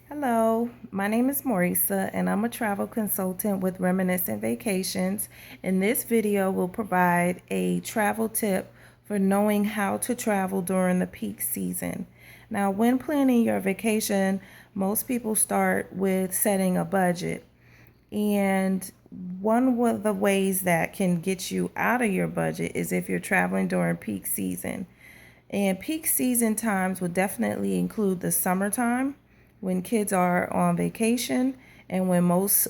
Hello, my name is Marisa and I'm a travel consultant with Reminiscent Vacations. And this video will provide a travel tip for knowing how to travel during the peak season. Now, when planning your vacation, most people start with setting a budget. And one of the ways that can get you out of your budget is if you're traveling during peak season. And peak season times will definitely include the summertime when kids are on vacation and when most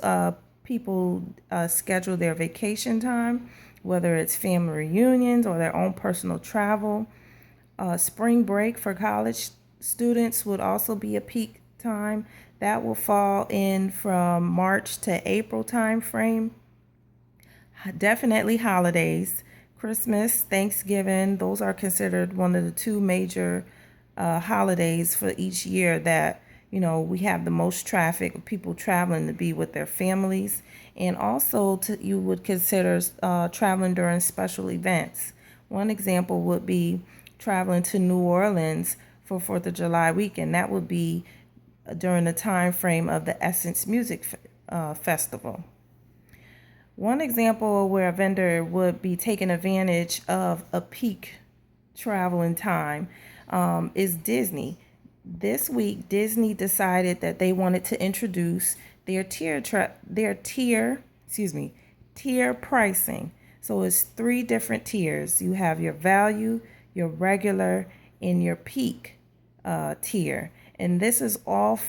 people schedule their vacation time, whether it's family reunions or their own personal travel. Spring break for college students would also be a peak time. That will fall in from March to April time frame. Definitely holidays, Christmas, Thanksgiving, those are considered one of the two major holidays for each year that, we have the most traffic of people traveling to be with their families. And also you would consider traveling during special events. One example would be traveling to New Orleans for 4th of July weekend. That would be during the time frame of the Essence Music Festival. One example where a vendor would be taking advantage of a peak traveling time is Disney. This week, Disney decided that they wanted to introduce their tier pricing. So it's three different tiers. You have your value, your regular, and your peak tier. And this is all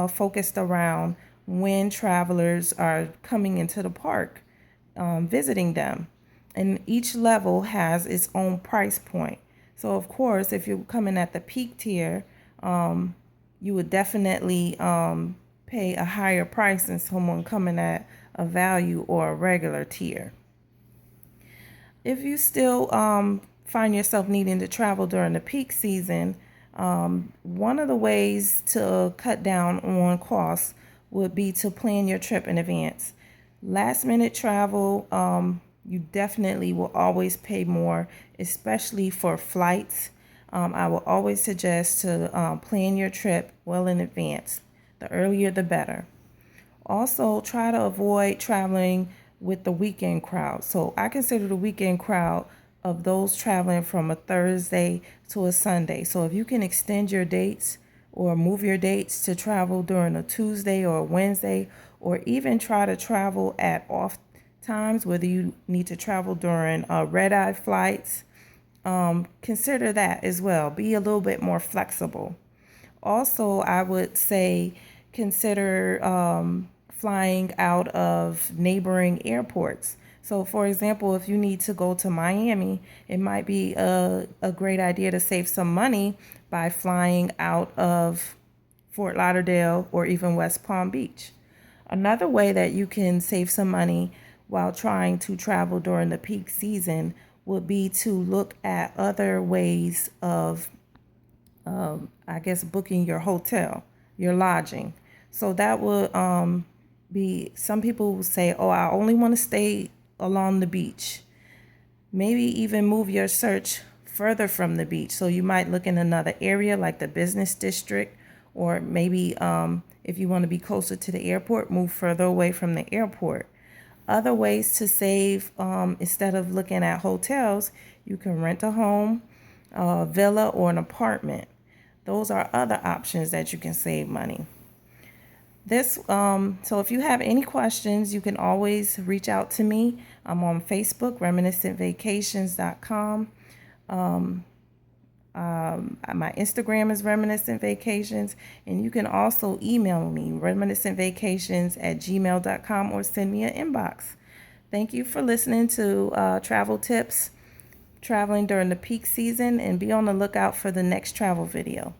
focused around when travelers are coming into the park, visiting them. And each level has its own price point. So, of course, if you're coming at the peak tier, you would definitely pay a higher price than someone coming at a value or a regular tier. If you still find yourself needing to travel during the peak season, one of the ways to cut down on costs would be to plan your trip in advance. Last minute travel, you definitely will always pay more, especially for flights. I will always suggest to plan your trip well in advance. The earlier, the better. Also, try to avoid traveling with the weekend crowd. So I consider the weekend crowd of those traveling from a Thursday to a Sunday. So if you can extend your dates or move your dates to travel during a Tuesday or a Wednesday, or even try to travel at off times, whether you need to travel during red-eye flights, consider that as well. Be a little bit more flexible. Also, I would say consider flying out of neighboring airports. So, for example, if you need to go to Miami, it might be a great idea to save some money by flying out of Fort Lauderdale or even West Palm Beach. Another way that you can save some money while trying to travel during the peak season would be to look at other ways of, booking your hotel, your lodging. So that would be, some people will say, oh, I only want to stay along the beach. Maybe even move your search further from the beach. So you might look in another area like the business district, or maybe if you want to be closer to the airport, move further away from the airport. Other ways to save, instead of looking at hotels, you can rent a home, a villa, or an apartment. Those are other options that you can save money. So if you have any questions, you can always reach out to me. I'm on Facebook, reminiscentvacations.com. My Instagram is Reminiscent Vacations, and you can also email me, reminiscentvacations@gmail.com, or send me an inbox. Thank you for listening to Travel Tips, traveling during the peak season, and be on the lookout for the next travel video.